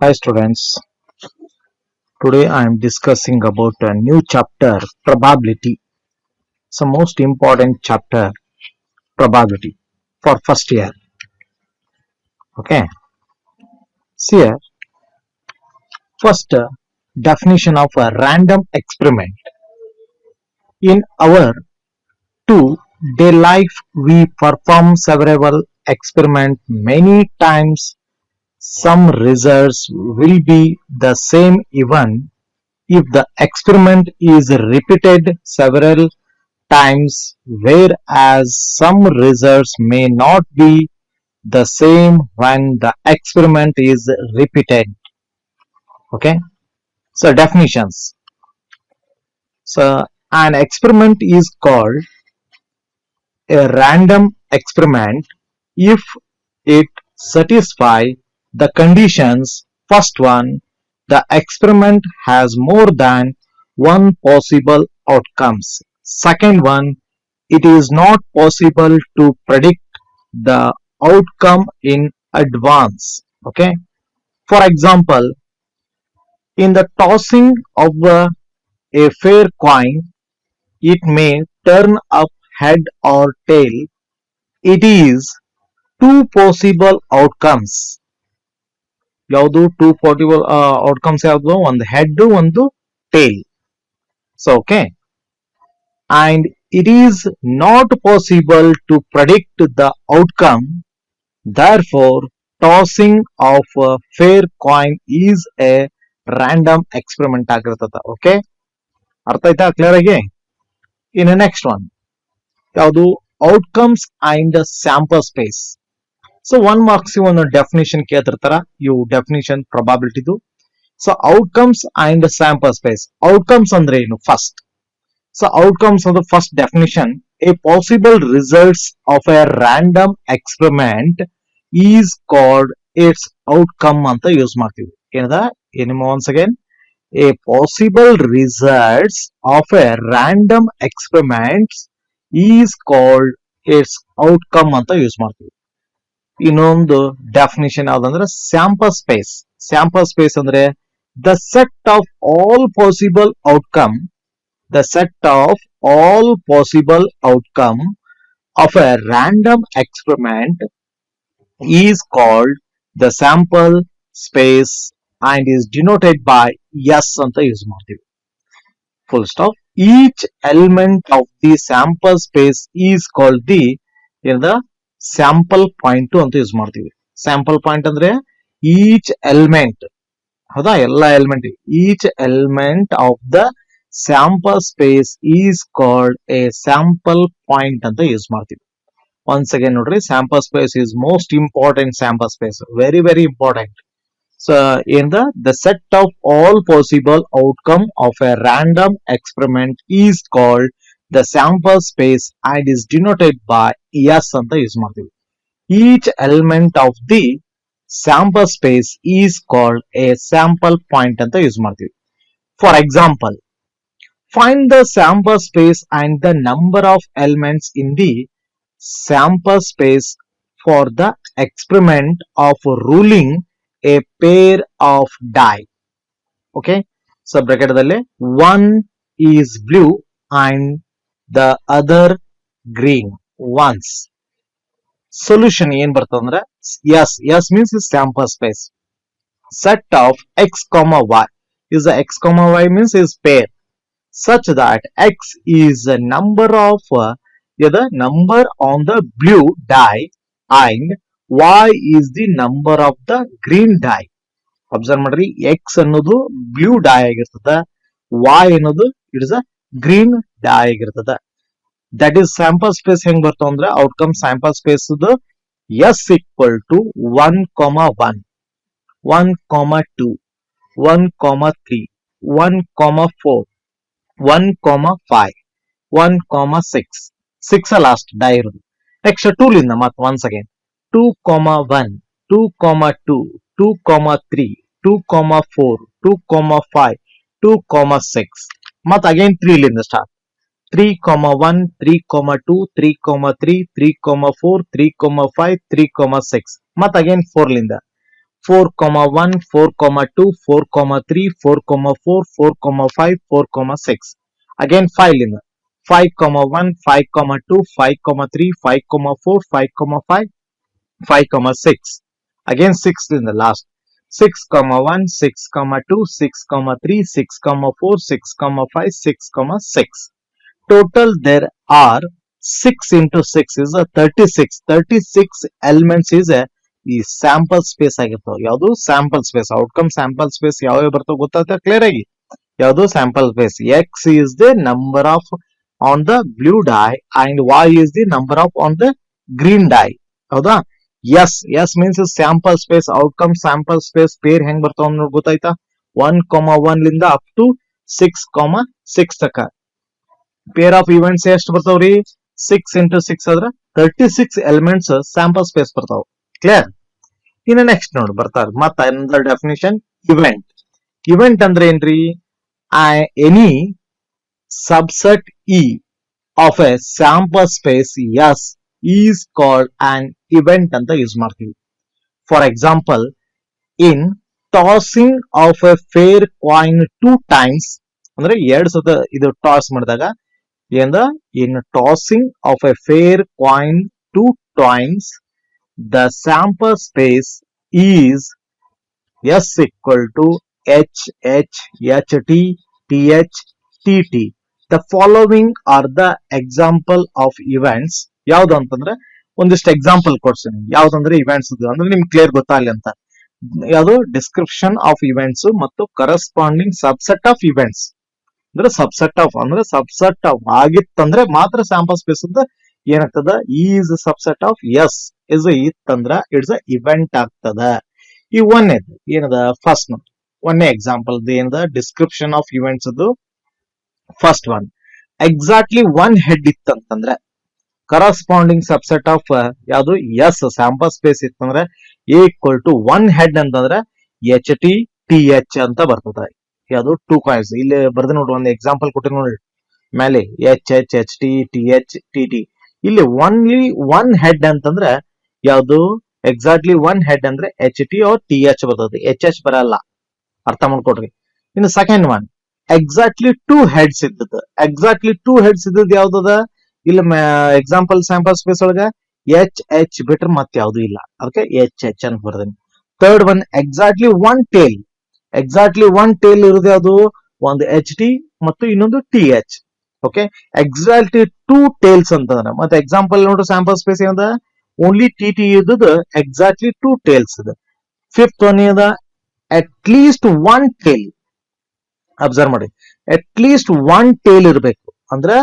Hi students, today I am discussing about a new chapter, probability. It's the most important chapter, probability, for first year. Okay, see here, first definition of a random experiment. In our 2-day life, we perform several experiments many times. Some results will be the same even if the experiment is repeated several times, whereas some results may not be the same when the experiment is repeated. Okay, so definitions. So an experiment is called a random experiment if it satisfies the conditions. First one, the experiment has more than one possible outcomes. Second one, it is not possible to predict the outcome in advance. Okay, for example, in the tossing of a fair coin, it may turn up head or tail. It is two possible outcomes. ಯಾವುದು two possible outcomes ಯಾವುದು ಒಂದು head ಒಂದು tail. So okay, and it is not possible to predict the outcome. Therefore, tossing of a fair coin is a random experiment ಆಗಿರ್ತದ. Okay, ಅರ್ಥ ಆಯ್ತಾ clear ಆಗಿ? ಇನ್ನು next one ಯಾವುದು outcomes and sample space. So one marks ಒಂದು definition ಕೇಳ್ತಿರ್ತಾರ, ಇವು definition ಪ್ರೊಬಾಬಿಲಿಟಿದು. So outcomes and sample space. Outcomes ಅಂದ್ರೆ ಏನು first? So outcomes of the first definition, a possible results of a random experiment is called its outcome ಅಂತ use ಮಾಡ್ತೀವಿ. ಏನದ ಏನಮ್ಮ once again, a possible results of a random experiment is called its outcome ಅಂತ use ಮಾಡ್ತೀವಿ. ಇನ್ನೊಂದು definition ಯಾವ್ದಂದ್ರೆ sample space. Sample space ಅಂದ್ರೆ the set of all possible outcome of a random experiment is called the sample space and is denoted by S ಅಂತ use ಮಾಡ್ತೀವಿ. Full stop. Each element of the sample space is called the sample point ಅಂತ use ಮಾಡ್ತೀವಿ. Sample point ಅಂದ್ರೆ each element, ಹೌದಾ, ಎಲ್ಲ element, each element of the sample space is called A sample point ಅಂತ use ಮಾಡ್ತೀವಿ. Once again ನೋಡ್ರಿ, sample space is most important. Sample space very very important. So in the set of all possible outcome of a random experiment is called the sample space and is denoted by S ಅಂತ use ಮಾಡ್ತೀವಿ. Each element of the sample space is called a sample point ಅಂತ use ಮಾಡ್ತೀವಿ. For example, find the sample space and the number of elements in the sample space for the experiment of ruling a pair of die. Okay, so bracket dalli one is blue and the other green once. Solution ಏನ್ ಬರ್ತದೆ ಅಂದ್ರೆ S means sample space. Set of x comma y is the x comma y means is pair such that x is the number of the number on the blue die and y is the number of the green die. Observe ಮಾಡ್ರಿ, X ಅನ್ನೋದು blue die ಆಗಿರ್ತದ, y ಅನ್ನೋದು it is a green die ಆಗಿರ್ತದ. That is sample space. ಹೆಂಗ್ ಬರ್ತಾವ ಅಂದ್ರೆ outcome sample space S equal to 1, 1, 1, 2, 1, 3, 1, 4, 1, 5, 1, 6. 6 last dye ಇರೋದು. Next 2 ಲಿಂದ ಮತ್ತೆ ಒನ್ಸ್ ಅಗೇನ್ 2, 1, 2, 2, 2, 3, 2, 4, 2, 5, 2, 6. ಮತ್ತೆ ಅಗೇನ್ 3 ಲಿಂದ ಸ್ಟಾರ್ಟ್ 3, 1, 3, 2, 3, 3, 3, 4, 3, 5, 3, 6. ಮತ್ತೆ ಅಗೇನ್ 4 ಲಿಂದ 4,1, 4,2, 4,3, 4,4, 4,5, 4,6. Again 5 linda 5,1, 5,2, 5,3, 5,4, 5,5, 5,6. Again 6 in the last 6,1, 6,2, 6,3, 6,4, 6,5, 6,6. Total there are 6 into 6 is a 36. 36 elements is a ಈ ಸ್ಯಾಂಪಲ್ ಸ್ಪೇಸ್ ಆಗಿರ್ತಾವ. ಯಾವುದು sample space, outcome sample space ಯಾವ ಬರ್ತಾವ ಗೊತ್ತಾಗ್ತದೆ ಕ್ಲಿಯರ್ ಆಗಿ. ಯಾವುದು sample space, X is the number of on the blue die and Y is the number of on the green die. ಹೌದಾ? S S means sample space, outcome sample space pair ಹೆಂಗ್ ಬರ್ತಾವ ಅನ್ನೋದು ಗೊತ್ತಾಯ್ತಾ. 1,1 ಲಿಂದ up to 6,6 ತಕ pair of events ಎಷ್ಟು ಬರ್ತಾವ್ರಿ? 6 into 6 ಆದ್ರ 36 elements sample space ಬರ್ತಾವ. ಕ್ಲಿಯರ್? ಇನ್ನು ನೆಕ್ಸ್ಟ್ ನೋಡಿ ಬರ್ತಾರ ಮತ್ತ ಇನ್ನೊಂದು ಡೆಫಿನಿಷನ್, ಇವೆಂಟ್. ಇವೆಂಟ್ ಅಂದ್ರೆ ಏನ್ರಿ? Any subset E of a sample space S is called an event ಅಂತ ಯೂಸ್ ಮಾಡ್ತೀವಿ. For example, in tossing of a fair coin 2 times ಅಂದ್ರೆ 2 ಸತ ಇದು ಟಾಸ್ ಮಾಡಿದಾಗ ಏನದ, in tossing of a fair coin 2 times the sample space is S equal to H H H T T H T T. The following are the example of events. ಯಾವ್ದು ಅಂತಂದ್ರೆ ಒಂದಿಷ್ಟು example ಕೊಡ್ತೀನಿ. ಯಾವ್ದಂದ್ರೆ events ಅಂದ್ರೆ ನಿಮ್ಗೆ clear ಗೊತ್ತಾಗಲಿ ಅಂತ. ಯಾವುದು description of events ಮತ್ತು ಕರೆಸ್ಪಾಂಡಿಂಗ್ ಸಬ್ಸೆಟ್ ಆಫ್ ಇವೆಂಟ್ಸ್. ಅಂದ್ರೆ ಸಬ್ಸೆಟ್ ಆಫ್ ಅಂದ್ರೆ ಸಬ್ಸೆಟ್ ಆಫ್ ಆಗಿತ್ತಂದ್ರೆ ಮಾತ್ರ ಸ್ಯಾಂಪಲ್ ಸ್ಪೇಸ್ ಅಂತ ಏನಾಗ್ತದ, is subset of S is ಇತ್ತಂದ್ರ ಇಟ್ಸ್ ಇವೆಂಟ್ ಆಗ್ತದ. ಈ ಒಂದೇದು ಏನದ ಫಸ್ಟ್ ನೋಡಿ, ಒಂದೇ ಎಕ್ಸಾಂಪಲ್ ಏನದ ಡಿಸ್ಕ್ರಿಪ್ಷನ್ ಆಫ್ ಇವೆಂಟ್ಸ್ ಅದು. ಫಸ್ಟ್ ಒನ್, ಎಕ್ಸಾಕ್ಟ್ಲಿ 1 ಹೆಡ್ ಇತ್ತಂತಂದ್ರೆ ಕರಸ್ಪಾಂಡಿಂಗ್ ಸಬ್ಸೆಟ್ ಆಫ್ ಯಾವುದು ಎಸ್ ಸ್ಯಾಂಪಲ್ ಸ್ಪೇಸ್ ಇತ್ತಂದ್ರೆ ಈಕ್ವಲ್ ಟು 1 ಹೆಡ್ ಅಂತಂದ್ರೆ ಎಚ್ ಟಿ ಟಿ ಎಚ್ ಅಂತ ಬರ್ತದ. ಯಾವುದು 2 ಕಾಯಿನ್ಸ್ ಇಲ್ಲಿ ಬರ್ದು ನೋಡಿ, ಒಂದು ಎಕ್ಸಾಂಪಲ್ ಕೊಟ್ಟಿರಿ ನೋಡಿ ಮೇಲೆ, H H H T T H T T. ಇಲ್ಲಿ ಓನ್ಲಿ 1 ಹೆಡ್ ಅಂತಂದ್ರೆ ಯಾವುದು ಎಕ್ಸಾಕ್ಟ್ಲಿ 1 ಹೆಡ್ ಅಂದ್ರೆ H T or T H ಬರ್ತದೆ, ಎಚ್ ಎಚ್ ಬರಲ್ಲ. ಅರ್ಥ ಮಾಡ್ಕೊಡ್ರಿ. ಇನ್ನು ಸೆಕೆಂಡ್ ಒನ್, ಎಕ್ಸಾಕ್ಟ್ಲಿ 2 ಹೆಡ್ಸ್ ಇದ್ದದ್ದು. ಎಕ್ಸಾಕ್ಟ್ಲಿ 2 ಹೆಡ್ಸ್ ಇದ್ದದ್ದು ಯಾವ್ದದ? ಇಲ್ಲಿ ಎಕ್ಸಾಂಪಲ್ ಸ್ಯಾಂಪಲ್ ಸ್ಪೇಸ್ ಒಳಗ ಎಚ್ ಎಚ್ ಬಿಟ್ರೆ ಮತ್ತೆ ಯಾವ್ದು ಇಲ್ಲ, ಅದಕ್ಕೆ ಎಚ್ ಎಚ್ ಅಂತ ಬರ್ದೇನೆ. Third one, exactly 1 tail. Exactly 1 tail ಇರೋದು ಯಾವುದು? ಒಂದು ಎಚ್ ಟಿ ಮತ್ತು ಇನ್ನೊಂದು T H. Okay, exactly 2 tails ಅಂತಂದ್ರೆ ಮತ್ತೆ ಎಕ್ಸಾಂಪಲ್ ನೋಡ್ರಿ ಸ್ಯಾಂಪಲ್ ಸ್ಪೇಸ್ ಏನದ? ಓನ್ಲಿ ಟಿ ಟಿ ಇದ್ದದ್ದು ಎಕ್ಸಾಕ್ಟ್ಲಿ 2 ಟೇಲ್ಸ್ ಇದೆ. ಫಿಫ್ತ್ ಒನ್ ಏನದ? At least 1 tail. ಅಬ್ಸರ್ವ್ ಮಾಡಿ, ಅಟ್ ಲೀಸ್ಟ್ 1 ಟೇಲ್ ಇರಬೇಕು ಅಂದ್ರೆ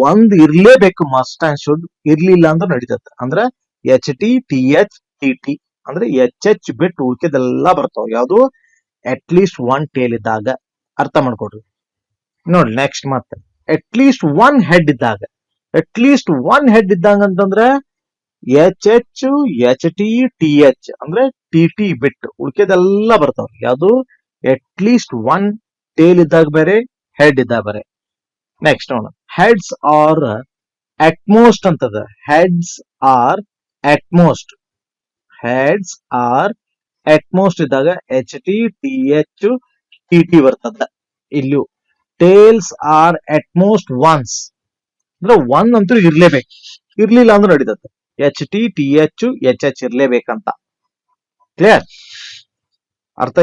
ಒಂದ್ ಇರ್ಲೇಬೇಕು, ಮಸ್ಟ್ ಅಂಡ್ ಶುಡ್. ಇರ್ಲಿಲ್ಲ ಅಂದ್ರೆ ನಡೀತದೆ. ಅಂದ್ರೆ H T T H T T ಅಂದ್ರೆ ಎಚ್ ಎಚ್ ಬಿಟ್ಟು ಉಳ್ಕೆದೆಲ್ಲ ಬರ್ತಾವ. ಯಾವುದು? ಅಟ್ ಲೀಸ್ಟ್ 1 ಟೇಲ್ ಇದ್ದಾಗ. ಅರ್ಥ ಮಾಡ್ಕೊಡ್ರಿ. ನೋಡಿ ನೆಕ್ಸ್ಟ್ ಮತ್ತೆ ಅಟ್ ಲೀಸ್ಟ್ 1 ಹೆಡ್ ಇದ್ದಾಗ. ಅಟ್ ಲೀಸ್ಟ್ 1 ಹೆಡ್ ಇದ್ದಾಗ ಅಂತಂದ್ರೆ H H H T T H ಅಂದ್ರೆ ಟಿ ಟಿ ಬಿಟ್ಟು ಉಳ್ಕೆದೆಲ್ಲ ಬರ್ತಾವ. ಯಾವುದು? ಅಟ್ ಲೀಸ್ಟ್ 1 ಟೇಲ್ ಇದ್ದಾಗ ಬೇರೆ, ಹೆಡ್ ಇದ್ದಾಗ ಬೇರೆ. ನೆಕ್ಸ್ಟ್ ನೋಡ, ಹೆಡ್ಸ್ ಆರ್ ಅಟ್ಮೋಸ್ಟ್ ಅಂತದ. Heads are at most. Heads are at most ಇದ್ದಾಗ H T T H T T ಬರ್ತದ. ಇಲ್ಲೂ ಟೇಲ್ಸ್ ಆರ್ ಅಟ್ಮೋಸ್ಟ್ ಒನ್ಸ್ ಅಂದ್ರೆ 1 ಅಂತೂ ಇರ್ಲೇಬೇಕು, ಇರ್ಲಿಲ್ಲ ಅಂದ್ರೆ ನಡೀತದೆ. H T T H H H ಇರ್ಲೇಬೇಕಂತ. ಕ್ಲಿಯರ್? ಅರ್ಥ?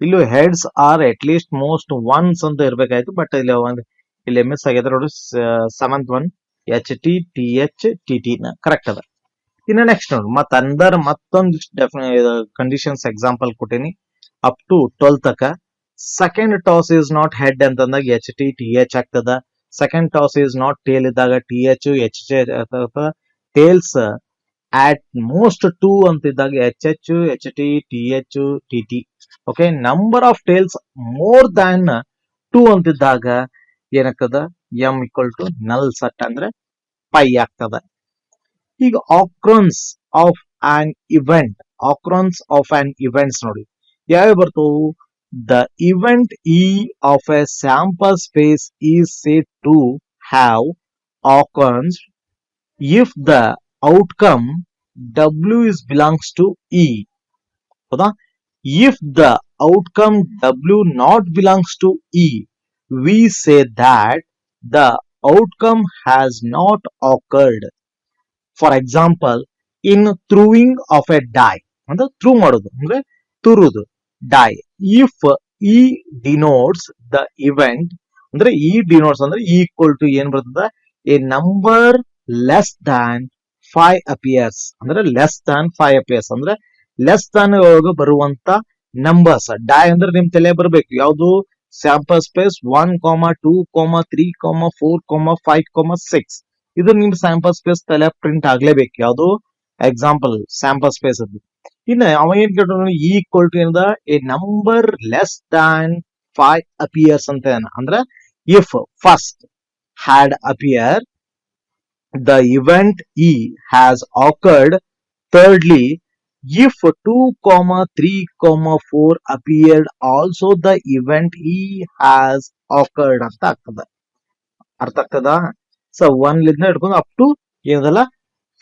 ಇಲ್ಲೂ heads are at least most once ಅಂತ ಇರ್ಬೇಕಾಯ್ತು, ಬಟ್ ಇಲ್ಲಿ ಮಿಸ್ ಆಗ್ಯದ ನೋಡಿ. 7th one H T T H T T correct ಅದ. ಇನ್ನು ನೆಕ್ಸ್ಟ್ ನೋಡಿ ಮತ್ತೆ ಅಂದರ್ ಮತ್ತೊಂದು ಕಂಡೀಷನ್ಸ್ ಎಕ್ಸಾಂಪಲ್ ಕೊಟ್ಟಿನಿ ಅಪ್ ಟು 12 ತಕ. Second toss is not head ಅಂತಂದಾಗ ಎಚ್ ಟಿ ಟಿ ಎಚ್ ಆಗ್ತದ. Second toss is not tail ಇದ್ದಾಗ T H H tiles at most 2 ಅಂತಿದ್ದಾಗ H H H T T H T T. Okay, number of tails more than 2 ಅಂತಿದ್ದಾಗ ಏನಾಗ್ತದ? M equal to null set ಅಂದ್ರೆ pi ಆಗ್ತದ. ಈಗ occurrence of an event. Occurrence of an events ನೋಡಿ ಯಾವ ಬರ್ತವು? The event E of a sample space is said to have occurrence if the outcome W is belongs to E. ಹೌದಾ? If the outcome W not belongs to E, we say that the outcome has not occurred. For example, in throwing of a die, ಅಂದ್ರೆ through ಮಾಡೋದು ಅಂದ್ರೆ ತುರುದು die. If E denotes the event, ಅಂದ್ರೆ E denotes ಅಂದ್ರೆ E equal to ಏನ್ ಬರ್ತದೆ, a number less than 5 appears, ಅಂದ್ರೆ less than 5 appears ಅಂದ್ರೆ less than ಒಳಗೆ ಬರುವಂತ ನಂಬರ್ಸ್. ಡೈ ಅಂದ್ರೆ ನಿಮ್ ತಲೆ ಬರಬೇಕು ಯಾವುದು, ಸ್ಯಾಂಪಲ್ ಸ್ಪೇಸ್ 1, 2, 3, 4, 5, 6. ಇದು ನಿಮ್ ಸ್ಯಾಂಪಲ್ ಸ್ಪೇಸ್ ತಲೆ ಪ್ರಿಂಟ್ ಆಗ್ಲೇಬೇಕು. ಯಾವುದು ಎಕ್ಸಾಂಪಲ್ ಸ್ಯಾಂಪಲ್ ಸ್ಪೇಸ್ ಅದು. ಇನ್ನು ಅವ ಏನ್ ಕೇಳ್ತಾನೆ, ಈಕ್ವಲ್ ಟು ಏನದ, a number less than 5 appears ಅಂತ ಅಂದ್ರೆ if first had appear the event E has occurred. Thirdly, if 2, 3, 4 appeared, also the event E has occurred ಅಂತ ಆಗ್ತದ. ಅರ್ಥ ಆಗ್ತದ? ಸೊ 1 ಲಿಂದ ಹಿಡ್ಕೊಂಡು ಅಪ್ ಟು ಏನದಲ್ಲ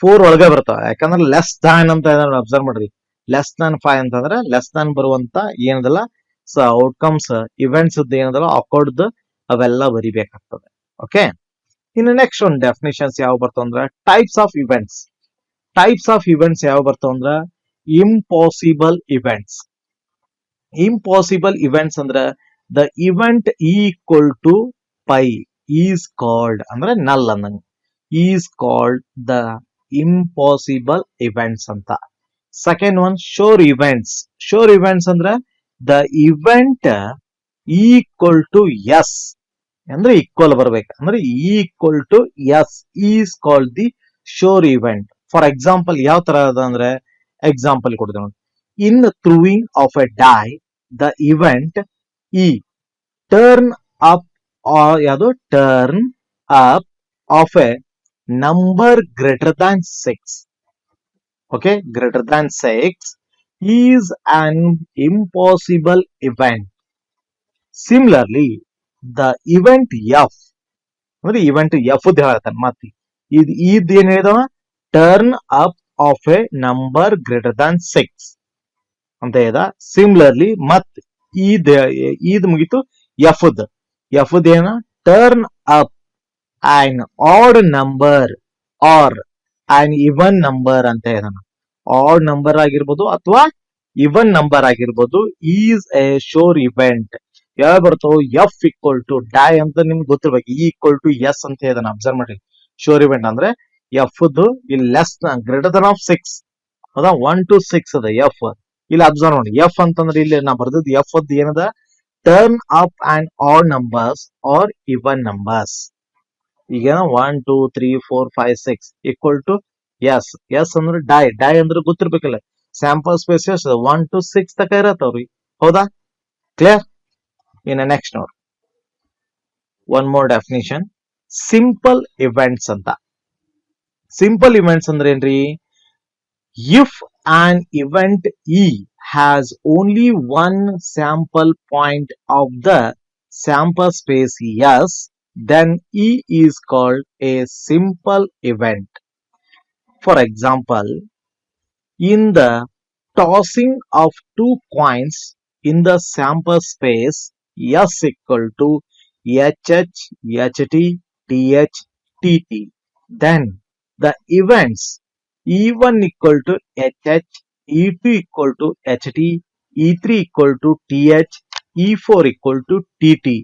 4 ಒಳಗೆ ಬರ್ತಾವ. ಯಾಕಂದ್ರೆ ಲೆಸ್ ದಾನ್ ಅಂತ ಅಬ್ಸರ್ವ್ ಮಾಡ್ರಿ, ಲೆಸ್ ದಾನ್ 5 ಅಂತಂದ್ರೆ ಲೆಸ್ ದಾನ್ ಬರುವಂತ ಏನದಲ್ಲ ಸೊ ಔಟ್ಕಮ್ಸ್ ಇವೆಂಟ್ಸ್ ಏನದಲ್ಲ ಅಕಾರ್ಡ್ ಅವೆಲ್ಲ ಬರಿಬೇಕಾಗ್ತದೆ. ಓಕೆ, ಇನ್ನು ನೆಕ್ಸ್ಟ್ ಒಂದು ಡೆಫಿನೇಷನ್ಸ್ ಯಾವ ಬರ್ತಾವ ಅಂದ್ರೆ types of events. Types of events ಯಾವ ಬರ್ತಾವ ಅಂದ್ರೆ ಇಂಪಾಸಿಬಲ್ ಇವೆಂಟ್ಸ್. ಇಂಪಾಸಿಬಲ್ ಇವೆಂಟ್ಸ್ ಅಂದ್ರೆ the event equal to pi is called, ಅಂದ್ರೆ ನಲ್ ಅಂದಂಗ, is called the impossible events ಅಂತ. Second one sure events. Sure events ಅಂದ್ರೆ the event equal to S, ಅಂದ್ರೆ equal ಬರ್ಬೇಕು, ಅಂದ್ರೆ equal to S is called the sure event. For example ಯಾವ ತರ ಅದ ಅಂದ್ರೆ ಎಕ್ಸಾಂಪಲ್ ಕೊಡ್ತೇವೆ ನೋಡಿ. In throwing of a die the event E turn up, ಯಾವುದು turn up of a number greater than 6. Okay, greater than 6 is an impossible event. Similarly the event F, ಅಂದ್ರೆ event F ಹೇಳ್ತಾನೆ ಮತ್ತೆ ಇದ್ ಏನ್ ಹೇಳಿದವ, turn up of a number greater than 6 ಅಂತ ಹೇಳ್ದ. Similarly ಮತ್ ಇದ್ ಮುಗಿತು ಎಫ್ದ್. ಎಫ್ದ್ ಏನ, turn up an odd number or an even number ಅಂತ ಹೇಳ್ದಾನ. ಆಡ್ ನಂಬರ್ ಆಗಿರ್ಬೋದು ಅಥವಾ ಇವನ್ ನಂಬರ್ ಆಗಿರ್ಬೋದು, ಈಸ್ ಎ ಶೋರ್ ಇವೆಂಟ್. ಯಾವ ಬರ್ತಾವ, ಎಫ್ ಈಕ್ವಲ್ ಟು ಡೈ ಅಂತ ನಿಮ್ಗೆ ಗೊತ್ತಿರ್ಬೇಕು, ಇ ಈಕ್ವಲ್ ಟು ಎಸ್ ಅಂತ ಹೇಳ್ದಾನ. ಅಬ್ಸರ್ವ್ ಮಾಡಿ, ಶೋರ್ ಇವೆಂಟ್ ಅಂದ್ರೆ ಎಫ್ ಇಲ್ಲಿ ಲೆಸ್ ಗ್ರೇಟರ್ ದನ್ ಆಫ್ 6, ಹೌದಾ, 1 to 6 ಅದ ಎಫ್. ಇಲ್ಲಿ ಅಬ್ಸರ್ವ್ ಮಾಡಿ, ಎಫ್ ಅಂತಂದ್ರೆ ಇಲ್ಲಿ ನಾ ಬರ್ದದ್ದು ಎಫ್ ಅದ್ ಏನದ, turn up and add numbers are even numbers. ಈಗ 1, 2, 3, 4, 5, 6 ಈಕ್ವಲ್ ಟು ಎಸ್. ಎಸ್ ಅಂದ್ರೆ ಡೈ. ಡೈ ಅಂದ್ರೆ ಗೊತ್ತಿರ್ಬೇಕಲ್ಲ, ಸ್ಯಾಂಪಲ್ ಸ್ಪೇಸ್ 1 to 6 ತಕ ಇರತ್ತವ್ರಿ. ಹೌದಾ, ಕ್ಲಿಯರ್? ಇನ್ನು ನೆಕ್ಸ್ಟ್ ನೋಡಿ, one more definition, simple events ಅಂತ. ಸಿಂಪಲ್ ಇವೆಂಟ್ಸ್ ಅಂದ್ರೆ ಏನ್ರಿ, if an event E has only one sample point of the sample space S, then E is called a simple event. For example, in the tossing of two coins in the sample space S equal to HH, HT, TH, TT, then the events E1 equal to HH, E2 equal to HT, E3 equal to TH, E4 equal to TT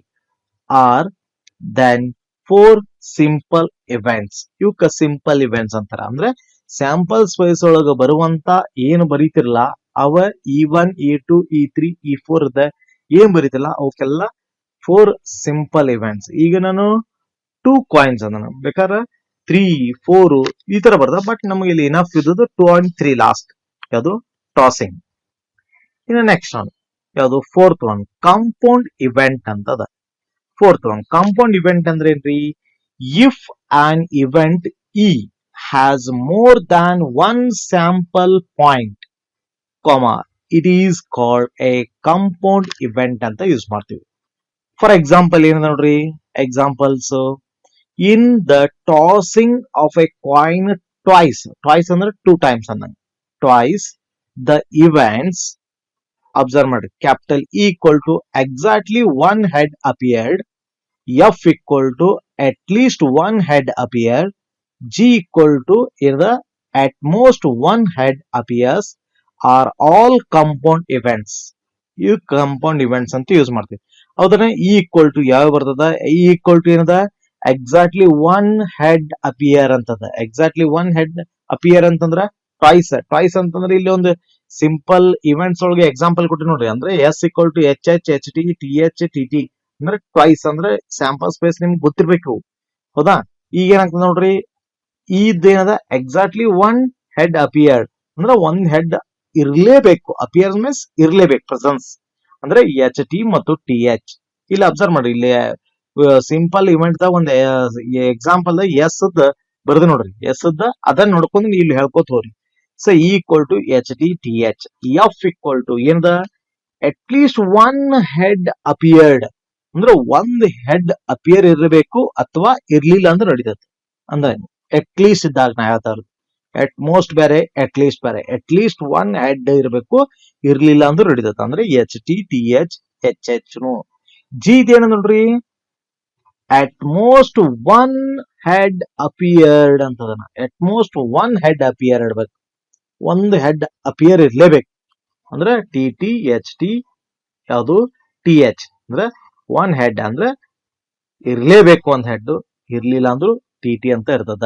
are then 4 simple events. ಇವಕ್ಕ simple events ಅಂತಾರ. ಅಂದ್ರೆ sample space ಒಳಗ ಬರುವಂತ ಏನು ಬರೀತಿರಲ್ಲ ಅವ E1, E2, E3, E4 ಏನ್ ಬರೀತಿಲ್ಲ ಅವಕ್ಕೆಲ್ಲ 4 simple events. ಈಗ ನಾನು 2 ಕಾಯಿನ್ಸ್ ಅಂದ, ಬೇಕಾದ್ರೆ 3, 4 ಈ ತರ ಬರ್ದ, ಬಟ್ ನಮಗೆ ಇಲ್ಲಿ ಇನಫ್ ಇದ್ದು 2 and 3 ಲಾಸ್ಟ್, ಯಾವುದು ಟಾಸಿಂಗ್. ಇನ್ನು ನೆಕ್ಸ್ಟ್ ಒನ್ ಯಾವುದು, ಫೋರ್ತ್ ಒನ್ ಕಾಂಪೌಂಡ್ ಇವೆಂಟ್ ಅಂತದ. ಫೋರ್ತ್ ಒನ್ ಕಾಂಪೌಂಡ್ ಇವೆಂಟ್ ಅಂದ್ರೆ ಏನ್ರಿ, if an event E has more than one sample point, it is called a compound event ಅಂತ ಯೂಸ್ ಮಾಡ್ತೀವಿ. For example ಏನ ನೋಡ್ರಿ, examples, in the tossing of a coin twice ಅಂದ್ರೆ 2 times ಅಂದಂಗೆ. Twice the events, observe ಮಾಡಿ, capital E equal to exactly one head appeared, F equal to at least one head appeared, G equal to either at most one head appears, are all compound events. ಇವು compound events ಅಂತ use ಮಾಡ್ತೀವಿ. ಹೌದಾ, E equal to ಯಾವ ಬರ್ತದ? E equal to ಏನದ? Exactly one head appear ಅಂತದ. Exactly one head appear ಅಂತಂದ್ರ twice ಅಂತಂದ್ರೆ ಇಲ್ಲಿ ಒಂದು ಸಿಂಪಲ್ ಇವೆಂಟ್ಸ್ ಒಳಗೆ ಎಕ್ಸಾಂಪಲ್ ಕೊಟ್ಟು ನೋಡ್ರಿ. ಅಂದ್ರೆ S equal to H H H T T H T T ಅಂದ್ರೆ ಟ್ವೈಸ್ ಅಂದ್ರೆ ಸ್ಯಾಂಪಲ್ ಸ್ಪೇಸ್ ನಿಮ್ಗೆ ಗೊತ್ತಿರ್ಬೇಕು. ಹೌದಾ, ಈಗ ಏನಾಗ್ತದೆ ನೋಡ್ರಿ, ಇದೇನದ ಎಕ್ಸಾಕ್ಟ್ಲಿ ಒನ್ ಹೆಡ್ ಅಪಿಯರ್ಡ್ ಅಂದ್ರೆ ಒಂದ್ ಹೆಡ್ ಇರ್ಲೇಬೇಕು. ಅಪಿಯರ್ ಮೀನ್ಸ್ ಇರ್ಲೇಬೇಕು, ಪ್ರೆಸೆನ್ಸ್ ಅಂದ್ರೆ ಎಚ್ ಟಿ ಮತ್ತು ಟಿ ಎಚ್. ಇಲ್ಲಿ ಅಬ್ಸರ್ವ್ ಮಾಡಿ, ಇಲ್ಲಿ ಸಿಂಪಲ್ ಇವೆಂಟ್ ದಾಗ ಒಂದು ಎಕ್ಸಾಂಪಲ್ ಎಸ್ ಬರ್ದು ನೋಡ್ರಿ. ಎಸ್ ಅದನ್ನ ನೋಡ್ಕೊಂಡು ನೀವು ಇಲ್ಲಿ ಹೇಳ್ಕೋತ ಹೋಗ್ರಿ. So equal to H T T H. F equal to ಏನದ? At least one head appeared ಅಂದ್ರೆ ಒಂದ್ ಹೆಡ್ ಅಪಿಯರ್ ಇರಬೇಕು ಅಥವಾ ಇರ್ಲಿಲ್ಲ ಅಂದ್ರೆ ನಡೀತದೆ. ಅಂದ್ರೆ ಅಟ್ ಲೀಸ್ಟ್ ಇದ್ದಾಗ ನಾ ಹೇಳ್ತಾ ಇರೋದು. ಅಟ್ ಮೋಸ್ಟ್ ಬೇರೆ, ಅಟ್ ಲೀಸ್ಟ್ ಬೇರೆ. ಅಟ್ ಲೀಸ್ಟ್ ಒನ್ ಹೆಡ್ ಇರಬೇಕು, ಇರ್ಲಿಲ್ಲ ಅಂದ್ರೆ ನಡೀತದೆ. ಅಂದ್ರೆ H T T H H H. G ಇದೇನ ನೋಡ್ರಿ, at most one head appeared ಅಂತದನ. At most one head appear ಇರ್ಬೇಕು, ಒಂದು ಹೆಡ್ ಅಪಿಯರ್ ಇರ್ಲೇಬೇಕು. ಅಂದ್ರೆ ಟಿ ಟಿ ಎಚ್ ಟಿ ಯಾವುದು? ಟಿ ಎಚ್ ಅಂದ್ರೆ ಒನ್ ಹೆಡ್ ಅಂದ್ರೆ ಇರ್ಲೇಬೇಕು ಒಂದ್ ಹೆಡ್, ಇರ್ಲಿಲ್ಲ ಅಂದ್ರೂ ಟಿ ಟಿ ಅಂತ ಇರ್ತದ.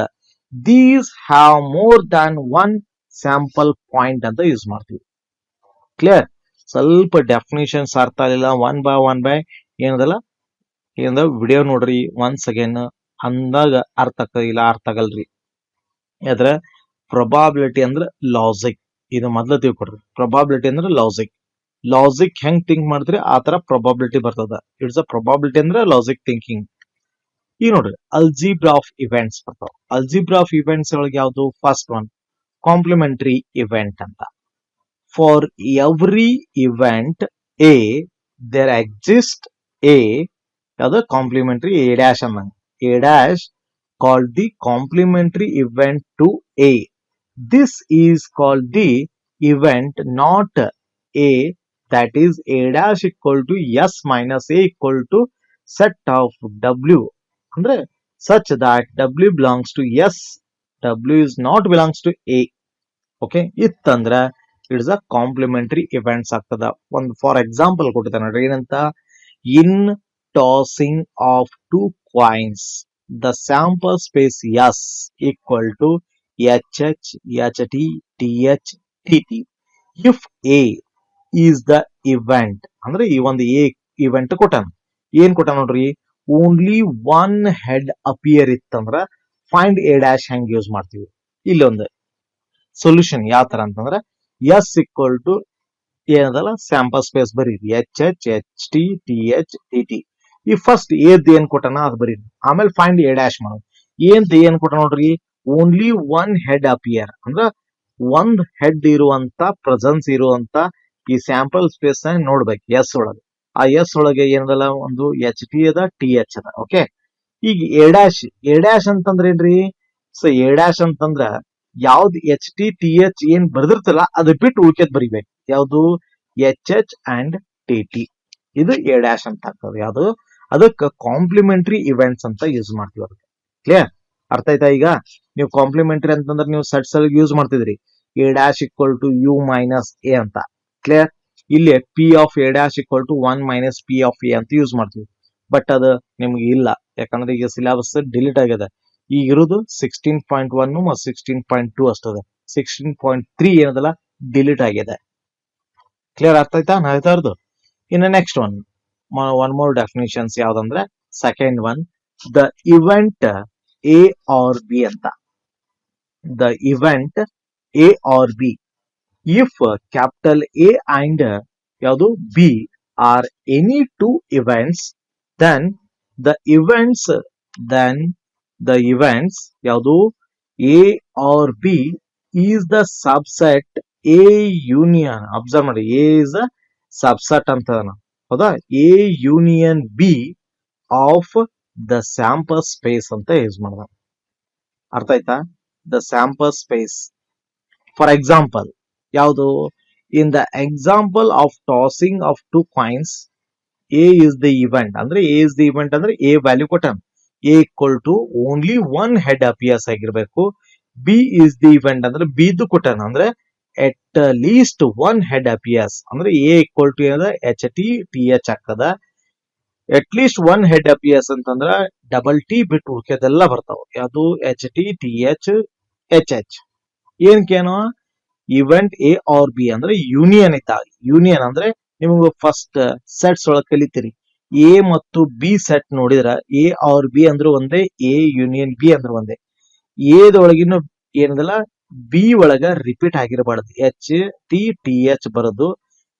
These have more than one sample point ಅಂತ ಯೂಸ್ ಮಾಡ್ತೀವಿ. ಕ್ಲಿಯರ್? ಸ್ವಲ್ಪ ಡೆಫಿನೇಷನ್ಸ್ ಅರ್ಥ ಆಗಲಿಲ್ಲ, ಒನ್ ಬೈ ಏನದಲ್ಲ ಏನದ ವಿಡಿಯೋ ನೋಡ್ರಿ ಒನ್ಸ್ ಅಗೇನ್, ಅಂದಾಗ ಅರ್ಥ ಇಲ್ಲ ಅರ್ಥ ಆಗಲ್ರಿ. ಯಾದ್ರೆ ಪ್ರೊಬಾಬಿಲಿಟಿ ಅಂದ್ರೆ ಲಾಜಿಕ್, ಇದು ಮೊದ್ಲು ತಿಳ್ಕೊಡ್ರಿ. ಪ್ರೊಬಾಬಿಲಿಟಿ ಅಂದ್ರೆ ಲಾಜಿಕ್ ಹೆಂಗ್ ಥಿಂಕ್ ಮಾಡಿದ್ರೆ ಆ ತರ ಪ್ರೊಬಾಬಿಲಿಟಿ ಬರ್ತದ. ಇಟ್ಸ್ ಅ ಪ್ರೊಬಾಬಿಲಿಟಿ ಅಂದ್ರೆ ಲಾಜಿಕ್ ಥಿಂಕಿಂಗ್. ಈಗ ನೋಡ್ರಿ, ಅಲ್ಜಿಬ್ರಾ ಆಫ್ ಇವೆಂಟ್ಸ್ ಬರ್ತಾವ. ಅಲ್ಜಿಬ್ರಾ ಆಫ್ ಇವೆಂಟ್ಸ್ ಒಳಗೆ ಯಾವುದು? ಫಸ್ಟ್ ಒನ್ ಕಾಂಪ್ಲಿಮೆಂಟರಿ ಇವೆಂಟ್ ಅಂತ. For every event A there exist A, ಯಾವುದು? ಕಾಂಪ್ಲಿಮೆಂಟರಿ ಎ ಡ್ಯಾಶ್ ಅನ್ನಂಗ. A dash called the complementary event to A. This is called the event not A, that is A dash equal to S minus A equal to set of W. ಅಂದ್ರೆ such that W belongs to S, W is not belongs to A. Okay, ಇತ್ತಂದ್ರ it's a complementary events ಆಗ್ತದ. ಒಂದು for example ಕೊಟ್ಟಿದ್ದ ನೋಡ್ರಿ, ಏನಂತ? In tossing of two coins the sample space S equal to HH, HT, TH, TT. If A is the event, ಅಂದ್ರೆ ಈ ಒಂದು A event ಕೊಟ್ಟಾನ. ಏನ್ ಕೊಟ್ಟಾನ ನೋಡ್ರಿ, ಓನ್ಲಿ ಒನ್ ಹೆಡ್ ಅಪಿಯರ್ ಇತ್ತಂದ್ರ ಫೈಂಡ್ ಎ ಡ್ಯಾಶ್ ಹೆಂಗ್ ಯೂಸ್ ಮಾಡ್ತೀವಿ? ಇಲ್ಲೊಂದು ಸೊಲ್ಯೂಷನ್ ಯಾವ ತರ ಅಂತಂದ್ರೆ, ಎಸ್ ಈಕ್ವಲ್ ಟು ಏನದಲ್ಲ ಸ್ಯಾಂಪಲ್ ಸ್ಪೇಸ್ ಬರೀರಿ, H H H T T H T T. ಈ ಫಸ್ಟ್ ಏದ್ ಏನ್ ಕೊಟ್ಟನ ಅದು ಬರೀರಿ, ಆಮೇಲೆ ಫೈಂಡ್ ಎ ಡ್ಯಾಶ್ ಮಾಡೋದು. ಏನ್ ಕೊಟ್ಟ ನೋಡ್ರಿ, ಓನ್ಲಿ ಒನ್ ಹೆಡ್ ಅಪಿಯರ್ ಅಂದ್ರ ಒಂದ್ ಹೆಡ್ ಇರುವಂತ ಪ್ರೆಸೆನ್ಸ್ ಇರುವಂತ ಈ ಸ್ಯಾಂಪಲ್ ಸ್ಪೇಸ್ ನೋಡ್ಬೇಕು ಎಸ್ ಒಳಗೆ. ಆ ಎಸ್ ಒಳಗೆ ಏನದಲ್ಲ, ಒಂದು ಎಚ್ ಟಿ ಅದ, ಟಿ ಎಚ್ ಅದ. ಓಕೆ, ಈಗ ಎ ಡ್ಯಾಶ್ ಅಂತಂದ್ರೆ ಏನ್ರಿ? ಸೊ ಎ ಡ್ಯಾಶ್ ಅಂತಂದ್ರ ಯಾವ್ದು ಎಚ್ ಟಿ ಟಿ ಎಚ್ ಏನ್ ಬರ್ದಿರ್ತಲ್ಲ ಅದು ಬಿಟ್ಟು ಉಳ್ಕೆದ್ ಬರಿಬೇಕು. ಯಾವ್ದು? H H and T T. ಇದು ಎ ಡ್ಯಾಶ್ ಅಂತ ಆಗ್ತದೆ. ಯಾವ್ದು? ಅದಕ್ಕೆ ಕಾಂಪ್ಲಿಮೆಂಟರಿ ಇವೆಂಟ್ಸ್ ಅಂತ ಯೂಸ್ ಮಾಡ್ತೀವಿ. ಅದಕ್ಕೆ ಕ್ಲಿಯರ್? ಅರ್ಥ ಆಯ್ತಾ? ಈಗ ನೀವು ಕಾಂಪ್ಲಿಮೆಂಟರಿ ಅಂತಂದ್ರೆ ನೀವು ಸೆಟ್ಸ್ ಅಲ್ಲಿ ಯೂಸ್ ಮಾಡ್ತಿದ್ರಿ, A dash equal to U minus A ಅಂತ. ಕ್ಲಿಯರ್? ಇಲ್ಲಿ P of A dash equal to one minus P of A ಅಂತ ಯೂಸ್ ಮಾಡ್ತೀವಿ. ಬಟ್ ಅದು ನಿಮ್ಗೆ ಇಲ್ಲ, ಯಾಕಂದ್ರೆ ಈಗ ಸಿಲೆಬಸ್ ಡಿಲೀಟ್ ಆಗಿದೆ. ಈಗ ಇರೋದು 16.1 ಮತ್ತು 16.2 ಅಷ್ಟದ. 16.3 ಏನದಲ್ಲ ಡಿಲೀಟ್ ಆಗಿದೆ. ಕ್ಲಿಯರ್? ಅರ್ಥ ಆಯ್ತಾ ನಾ ಹೇಳ್ತಾ ಇರೋದು? ಇನ್ನು ನೆಕ್ಸ್ಟ್ ಒನ್ ಮೋರ್ ಡೆಫಿನೇಷನ್ಸ್ ಯಾವ್ದಂದ್ರೆ, second one, the event A or B ಅಂತ. The event A or B, if capital A and ಯಾವುದು B are any two events, then the events ಯಾವುದು A or B is the subset A union. Observe ಮಾಡಿ, A is a subset ಅಂತ. ಹೌದಾ? A union B of the sample space ಅಂತ use ಮಾಡಿದ. ಅರ್ಥ ಆಯ್ತಾ? the sample space. For example, ಯಾವುದು in the example of tossing of two coins, A is the event. ಅಂದ್ರೆ A is the event ಅಂದ್ರೆ A value ಕೊಟ್ಟಾನ. A equal to only one head appears ಆಗಿರ್ಬೇಕು. B is the event ಅಂದ್ರೆ B ದು ಕೊಟ್ಟಾನ ಅಂದ್ರೆ at least one head appears ಅಂದ್ರೆ A equal to ಏನದ HT ಆಗ್ತದ. at least one head appears ಅಂತಂದ್ರ ಡಬಲ್ ಟಿ ಬಿಟ್ಟು ಉಳ್ಕೆದೆಲ್ಲ ಬರ್ತಾವ. ಯಾವುದು HT ಏನಕ್ಕೇನೋ ಇವೆಂಟ್ ಎ ಆರ್ ಬಿ ಅಂದ್ರೆ ಯೂನಿಯನ್ ಇದ್ದಾಗ. ಯೂನಿಯನ್ ಅಂದ್ರೆ ನಿಮಗೆ ಫಸ್ಟ್ ಸೆಟ್ಸ್ ಒಳಗೆ ಕಲಿತೀರಿ. ಎ ಮತ್ತು ಬಿ ಸೆಟ್ ನೋಡಿದ್ರ ಎ ಆರ್ ಬಿ ಅಂದ್ರೆ ಒಂದೇ, ಎ ಯೂನಿಯನ್ ಬಿ ಅಂದ್ರೆ ಒಂದೇ. ಎದೊಳಗಿನ ಏನದಲ್ಲ ಬಿ ಒಳಗ ರಿಪೀಟ್ ಆಗಿರಬಾರ್ದು. HT ಬರೋದು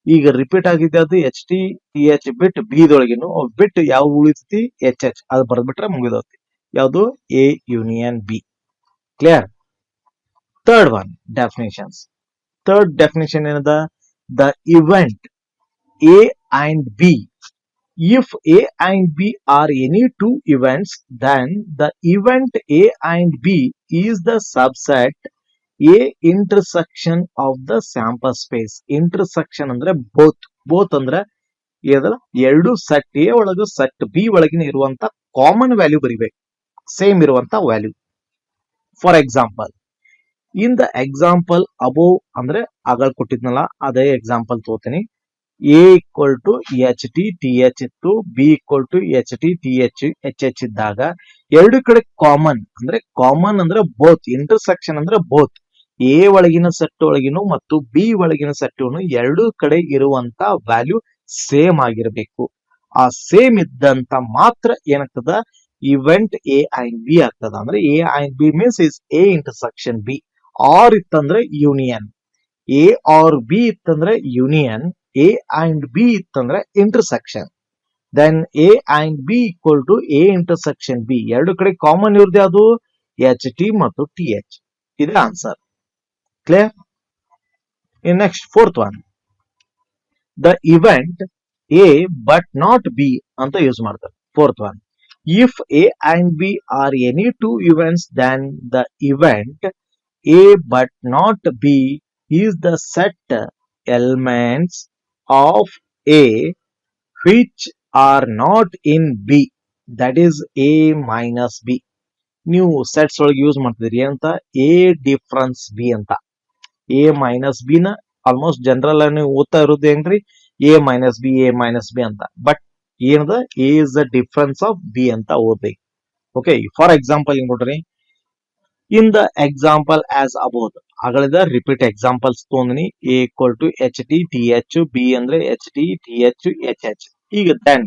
ಈಗ ರಿಪೀಟ್ ಆಗಿದ್ದೆ ಅದು HT ಬಿಟ್ಟು ಬಿದೊಳಗಿನ ಬಿಟ್ಟು ಯಾವ ಉಳಿತೈತಿ HH ಅದು ಬರ್ದ್ಬಿಟ್ರೆ ಮುಗಿದೋತಿ. ಯಾವುದು A union B. Clear. Third one definitions. Third definition ಏನದ? The event A and B. If A and B are any two events, then the event A and B is the subset A intersection of the sample space. Intersection ಅಂದ್ರೆ both ಅಂದ್ರೆ ಏನಲ್ಲ ಎರಡು set A ಒಳಗ set B ಒಳಗಿನ ಇರುವಂತ common value ಬರಿಬೇಕು, same ಇರುವಂತ value. For example, in the example above ಅಂದ್ರೆ ಆಗಳ ಕೊಟ್ಟಿದ್ನಲ್ಲ ಅದೇ example ತೋತೀನಿ. A equal to HT ಇತ್ತು, B equal to HT ಇದ್ದಾಗ ಎರಡು ಕಡೆ ಕಾಮನ್ ಅಂದ್ರೆ ಬೋತ್. ಇಂಟರ್ಸೆಕ್ಷನ್ ಅಂದ್ರೆ ಬೋತ್ ಎ ಒಳಗಿನ ಸೆಟ್ ಒಳಗಿನ ಮತ್ತು ಬಿ ಒಳಗಿನ ಸೆಟ್ ಎರಡು ಕಡೆ ಇರುವಂತ ವ್ಯಾಲ್ಯೂ ಸೇಮ್ ಆಗಿರಬೇಕು. ಆ ಸೇಮ್ ಇದ್ದಂತ ಮಾತ್ರ ಏನಾಗ್ತದ ಇವೆಂಟ್ ಎ ಅಂಡ್ ಬಿ ಆಗ್ತದ. ಅಂದ್ರೆ A and B means is A intersection B. Or ಇತ್ತಂದ್ರೆ ಯೂನಿಯನ್. ಎ ಆರ್ ಬಿ ಇತ್ತಂದ್ರೆ ಯೂನಿಯನ್, ಎ ಅಂಡ್ ಬಿ ಇತ್ತಂದ್ರೆ intersection. Then A and B equal to A intersection B. ಎರಡು ಕಡೆ common ಇರೋದು ಅದು HT ಮತ್ತು TH. ಇದೆ answer. Clear. In next fourth one, the event A but not B ಅಂತ use ಮಾಡ್ತಾರೆ. Fourth one, if A and B are any two events then the event A but not B is the set elements of A which are not in B, that is A minus B. ನೀವು sets ಒಳಗೆ use ಮಾಡ್ತಿದ್ರಿ ಏನಂತ? A difference B ಅಂತ. A minus B ನ almost general ನೀವು ಓದ್ತಾ ಇರೋದು ಹೆಂಗ್ರಿ A ಮೈನಸ್ ಬಿ ಅಂತ. ಬಟ್ ಏನದ A is the difference of B ಅಂತ ಓದ್ಬೇಕು. ಓಕೆ, ಫಾರ್ ಎಕ್ಸಾಂಪಲ್ ಹಿಂಗ್ ನೋಡ್ರಿ, in the example as above ಆಗಳಿದ ರಿಪೀಟ್ ಎಕ್ಸಾಂಪಲ್ಸ್ ತೊಗೊಂಡಿನಿ. A equal to HT B ಅಂದ್ರೆ HT ಈಗ then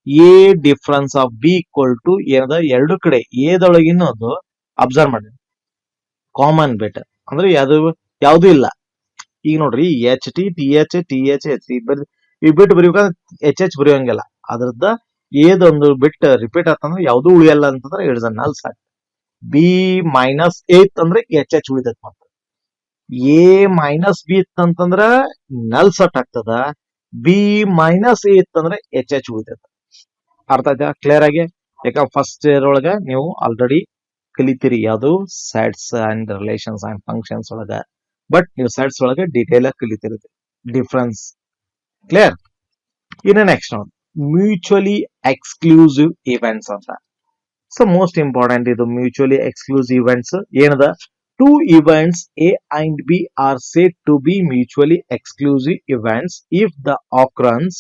A difference of B equal to ಏನದ ಎರಡು ಕಡೆ ಎದೊಳಗಿನದು ಅಬ್ಸರ್ವ್ ಮಾಡಿ ಕಾಮನ್ ಬಿಟ್ ಅಂದ್ರೆ ಯಾವ್ದು ಇಲ್ಲ. ಈಗ ನೋಡ್ರಿ HT ಈ ಬಿಟ್ಟು ಬರೀಬೇಕಂದ್ರೆ HH ಬರೆಯೋಂಗಿಲ್ಲ. ಅದ್ರದ್ದು ಏದೊಂದು ಬಿಟ್ ರಿಪೀಟ್ ಆತಂದ್ರೆ ಯಾವ್ದು ಉಳಿಯಲ್ಲ ಅಂತಂದ್ರೆ it's a null set. B minus A ಇತ್ತಂದ್ರೆ HH ಉಳಿದೈತ್. ಮತ್ತೆ ಎ ಮೈನಸ್ ಬಿ ಇತ್ತಂತಂದ್ರ ನಲ್ ಸೆಟ್ ಆಗ್ತದ. ಬಿ ಮೈನಸ್ ಎ ಇತ್ತಂದ್ರೆ HH ಉಳಿತೈತ. ಅರ್ಥ ಆಯ್ತಾ ಕ್ಲಿಯರ್ ಆಗಿ? ಯಾಕಂದ್ರೆ ಫಸ್ಟ್ ಇಯರ್ ಒಳಗ ನೀವು ಆಲ್ರೆಡಿ ಕಲಿತೀರಿ ಯಾವುದು sets and relations and functions ಒಳಗ. ಬಟ್ ನೀವು ಸೆಟ್ಸ್ ಒಳಗ ಡೀಟೇಲ್ ಆಗಿ ಕಲಿತೀರಿ ಡಿಫರೆನ್ಸ್. ಕ್ಲಿಯರ್. ಇನ್ನು ನೆಕ್ಸ್ಟ್ ನೋಡಿ, ಮ್ಯೂಚುವಲಿ ಎಕ್ಸ್ಕ್ಲೂಸಿವ್ ಇವೆಂಟ್ಸ್ ಅಂತ. ಸೊ ಮೋಸ್ಟ್ ಇಂಪಾರ್ಟೆಂಟ್ ಇದು ಮ್ಯೂಚುವಲಿ ಎಕ್ಸ್ಕ್ಲೂಸಿವ್ ಇವೆಂಟ್ಸ್. ಏನದ? Two events A and B are said to be mutually exclusive events if the occurrence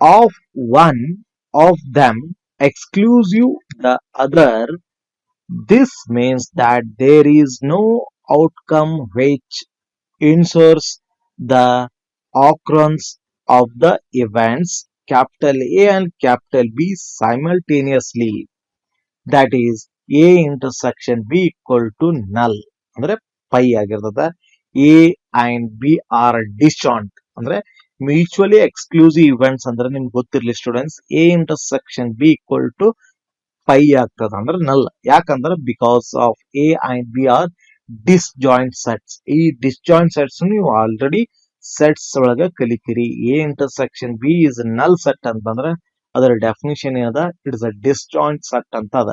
of one of them exclusive the other. This means that there is no outcome which ensures the occurrence of the events capital A and capital B simultaneously. That is A intersection B equal to null. ಅಂದ್ರೆ phi ಆಗಿರ್ತದ. A and B are disjoint ಅಂದ್ರೆ mutually exclusive events ಅಂದ್ರೆ ನಿಮ್ಗೆ ಗೊತ್ತಿರ್ಲಿ students, A intersection B equal to phi ಆಗ್ತದ ಅಂದ್ರೆ null. ಯಾಕಂದ್ರೆ because of A and B are disjoint sets. ಈ ಡಿಸ್ಜಾಯಿಂಟ್ ಸೆಟ್ಸ್ ನೀವು ಆಲ್ರೆಡಿ ಸೆಟ್ಸ್ ಒಳಗ ಕಲಿತೀರಿ. A intersection B is null set ಅಂತಂದ್ರೆ ಅದರ ಡೆಫಿನಿಷನ್ ಏನದ? ಇಟ್ಸ್ ಅ ಡಿಸ್ಜಾಯಿಂಟ್ ಸೆಟ್ ಅಂತ ಅದ.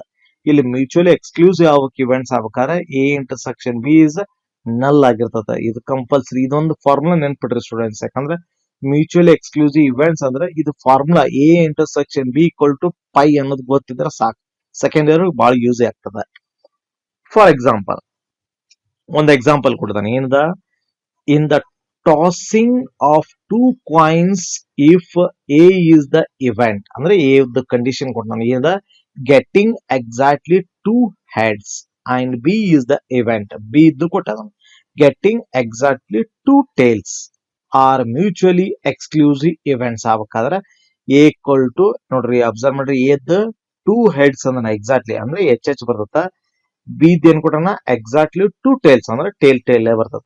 ಇಲ್ಲಿ ಮ್ಯೂಚುವಲಿ ಎಕ್ಸ್ಕ್ಲೂಸಿವ್ ಆಗಬೇಕು ಇವೆಂಟ್ಸ್ ಆಗ್ಬೇಕಾದ್ರೆ A intersection B is null ಆಗಿರ್ತದೆ. ಇದು ಕಂಪಲ್ಸರಿ. ಇದೊಂದು ಫಾರ್ಮುಲಾ ನೆನ್ಪಿಟ್ರಿ ಸ್ಟೂಡೆಂಟ್ಸ್. ಯಾಕಂದ್ರೆ ಮ್ಯೂಚುವಲಿ ಎಕ್ಸ್ಕ್ಲೂಸಿವ್ ಇವೆಂಟ್ಸ್ ಅಂದ್ರೆ ಇದು formula A intersection B equal to phi ಅನ್ನೋದು ಗೊತ್ತಿದ್ರೆ ಸಾಕು. ಸೆಕೆಂಡ್ ಇಯರ್ ಬಹಳ ಯೂಸ್ ಆಗ್ತದೆ. ಫಾರ್ ಎಕ್ಸಾಂಪಲ್ ಒಂದು ಎಕ್ಸಾಂಪಲ್ ಕೊಡ್ತಾನೆ. ಏನದ? in the tossing of two coins if A is the event ಅಂದ್ರೆ A the condition ಕೊಡ್ತಾನೆ. ಏನದ? getting exactly two heads and B is the event. B ಇದ್ದು ಕೊಟ್ಟಾನ. getting exactly two tails are mutually exclusive events ಆಗ್ಬೇಕಾದ್ರೆ A equal to ನೋಡ್ರಿ observe ಮಾಡ್ರಿ, A the two heads ಅಂದ್ರೆ exactly ಅಂದ್ರೆ ಎಚ್ ಬರ್ತದ. B ಏನ್ ಕೊಟ್ಟಾನ? ಎಕ್ಸಾಕ್ಟ್ಲಿ ಟೂ ಟೇಲ್ಸ್ ಅಂದ್ರೆ ಟೇಲ್ ಬರ್ತದ.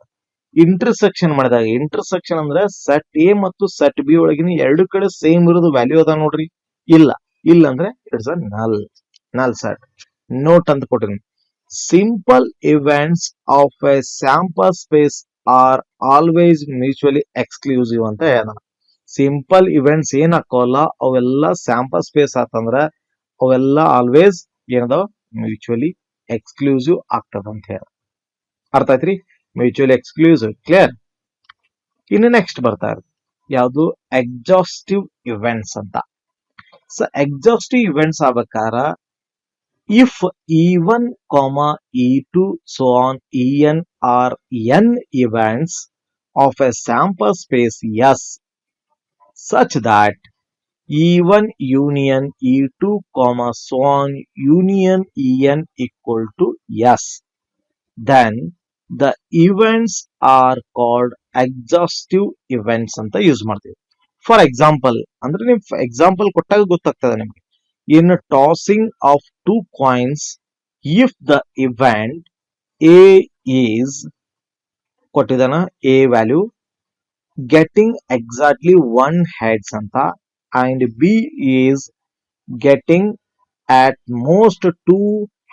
ಇಂಟರ್ಸೆಕ್ಷನ್ ಮಾಡಿದಾಗ, ಇಂಟರ್ಸೆಕ್ಷನ್ ಅಂದ್ರೆ ಸೆಟ್ ಎ ಮತ್ತು ಸೆಟ್ ಬಿ ಒಳಗಿನ ಎರಡು ಕಡೆ ಸೇಮ್ ಇರೋದು ವ್ಯಾಲ್ಯೂ ಅದ ನೋಡ್ರಿ. ಇಲ್ಲ ಅಂದ್ರೆ it's a null set. Note ಅಂತ ಕೊಟ್ಟಿನಿ. Simple events of a sample space are always mutually exclusive ಅಂತ ಹೇಳ್ದ. ಸಿಂಪಲ್ ಇವೆಂಟ್ಸ್ ಏನ್ ಹಾಕೋಲ್ಲ ಅವೆಲ್ಲ ಸ್ಯಾಂಪಲ್ ಸ್ಪೇಸ್ ಆತಂದ್ರ ಅವೆಲ್ಲ ಆಲ್ವೇಸ್ ಏನದಾವ? ಮ್ಯೂಚುವಲಿ ಎಕ್ಸ್ಕ್ಲೂಸಿವ್ ಆಗ್ತದ ಅಂತ ಹೇಳ. ಅರ್ಥ ಆಯ್ತ್ರಿ? Mutually exclusive. ಕ್ಲಿಯರ್? ಇನ್ನು ನೆಕ್ಸ್ಟ್ ಬರ್ತಾ ಇರೋದು ಯಾವುದು? ಎಕ್ಸಾಸ್ಟಿವ್ ಇವೆಂಟ್ಸ್ ಅಂತ. ಸೊ ಎಕ್ಸಾಸ್ಟಿವ್ ಇವೆಂಟ್ಸ್ ಆಗ್ಬೇಕಾರ if E1, E2 so on En are n events of a sample space S such that E1 union E2, so on union En equal to S, then the events are called exhaustive events ಅಂತ use ಮಾಡ್ತೀವಿ. For example ಅಂದ್ರೆ ನಿಮ್ example ಕೊಟ್ಟಾಗ ಗೊತ್ತಾಗ್ತದೆ ನಿಮ್ಗೆ. In tossing of two coins if the event A is ಕೊಟ್ಟಿದಾನ a value getting exactly one heads ಅಂತ and B is getting at most two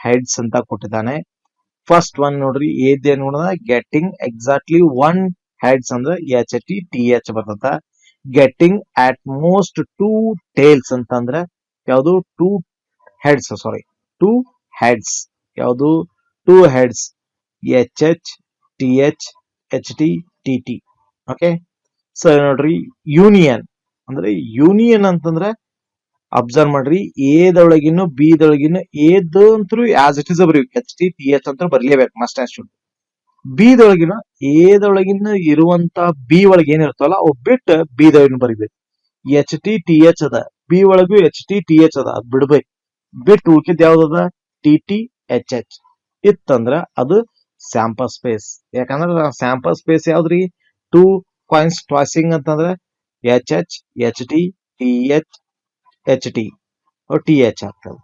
heads ಅಂತ ಕೊಟ್ಟಿದ್ದಾನೆ. ಫಸ್ಟ್ ಒನ್ ನೋಡ್ರಿ, ಏದೇ ನೋಡಿದ ಗೆಟಿಂಗ್ ಎಕ್ಸಾಕ್ಟ್ಲಿ ಒನ್ ಹೆಡ್ಸ್ ಅಂದ್ರೆ ಎಚ್ ಟಿ ಟಿ ಎಚ್ ಬರ್ತದ. Getting at most two tails ಅಂತಂದ್ರೆ ಯಾವುದು? Two heads. Sorry, two heads. ಯಾವುದು? Two heads. H H T H H T T T. Okay. So ನೋಡ್ರಿ, union ಅಂದ್ರೆ union ಅಂತಂದ್ರೆ observe ಮಾಡ್ರಿ, ಎದೊಳಗಿನ B ದೊಳಗಿನ ಎದ್ ಅಂತೂ ಆಸ್ ಇಟ್ ಇಸ್ ಬರೀ ಎಚ್ ಟಿ ಟಿ ಎಚ್ ಅಂತ ಬರ್ಲೇಬೇಕು ಮಸ್ಟ್ ಆಸ್ ಶುಡ್. ಬಿ ದೊಳಗಿನ ಎದೊಳಗಿನ ಇರುವಂತ ಬಿ ಒಳಗೆ ಏನಿರ್ತಲ್ಲ ಅವು ಬಿಟ್ಟು ಬಿ ದೊಳಗಿನ ಬರಿಬೇಕು. ಎಚ್ ಟಿ ಟಿ ಎಚ್ ಅದ, ಬಿ ಒಳಗೂ ಎಚ್ ಟಿ ಟಿ ಎಚ್ ಅದ, ಅದ್ ಬಿಡ್ಬೇಕು. ಬಿಟ್ಟು ಉಳ್ಕಿದ್ ಯಾವ್ದದ? ಟಿ ಟಿ ಎಚ್ ಎಚ್ ಇತ್ತಂದ್ರ ಅದು ಸ್ಯಾಂಪಲ್ ಸ್ಪೇಸ್. ಯಾಕಂದ್ರ ಸ್ಯಾಂಪಲ್ ಸ್ಪೇಸ್ ಯಾವ್ದ್ರಿ? ಟೂ ಕಾಯಿನ್ಸ್ ಟಾಸಿಂಗ್ ಅಂತಂದ್ರೆ H H H T T H H T T H ಆಗ್ತದೆ,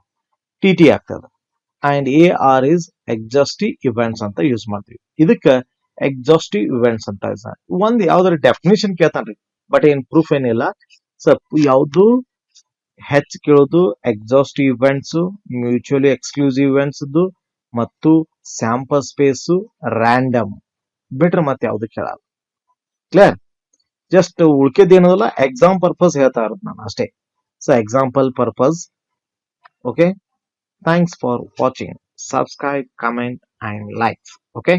ಟಿ ಟಿ ಆಗ್ತದೆ. And A or is exhaustive events ಅಂತ ಯೂಸ್ ಮಾಡ್ತೀವಿ. ಇದಕ್ಕೆ ಎಕ್ಸಾಸ್ಟಿವ್ ಇವೆಂಟ್ಸ್ ಅಂತ ಒಂದ್ ಯಾವ್ದಾರ ಡೆಫಿನೇಷನ್ ಕೇಳ್ತಾನ್ರಿ, ಬಟ್ ಏನ್ ಪ್ರೂಫ್ ಏನಿಲ್ಲ. ಸೊ ಯಾವ್ದು ಹೆಚ್ಚು ಕೇಳೋದು exhaustive events, mutually exclusive events ಮತ್ತು ಸ್ಯಾಂಪಲ್ ಸ್ಪೇಸ್ ರ್ಯಾಂಡಮ್ ಬಿಟ್ರೆ ಮತ್ತೆ ಯಾವ್ದು ಕೇಳಲ್ಲ. ಕ್ಲಿಯರ್? ಜಸ್ಟ್ ಉಳ್ಕೆದ್ ಏನದಲ್ಲ ಎಕ್ಸಾಮ್ ಪರ್ಪಸ್ ಹೇಳ್ತಾ ಇರೋದು ನಾನು ಅಷ್ಟೇ. So example purpose. Okay. Thanks for watching. Subscribe, comment and like. Okay.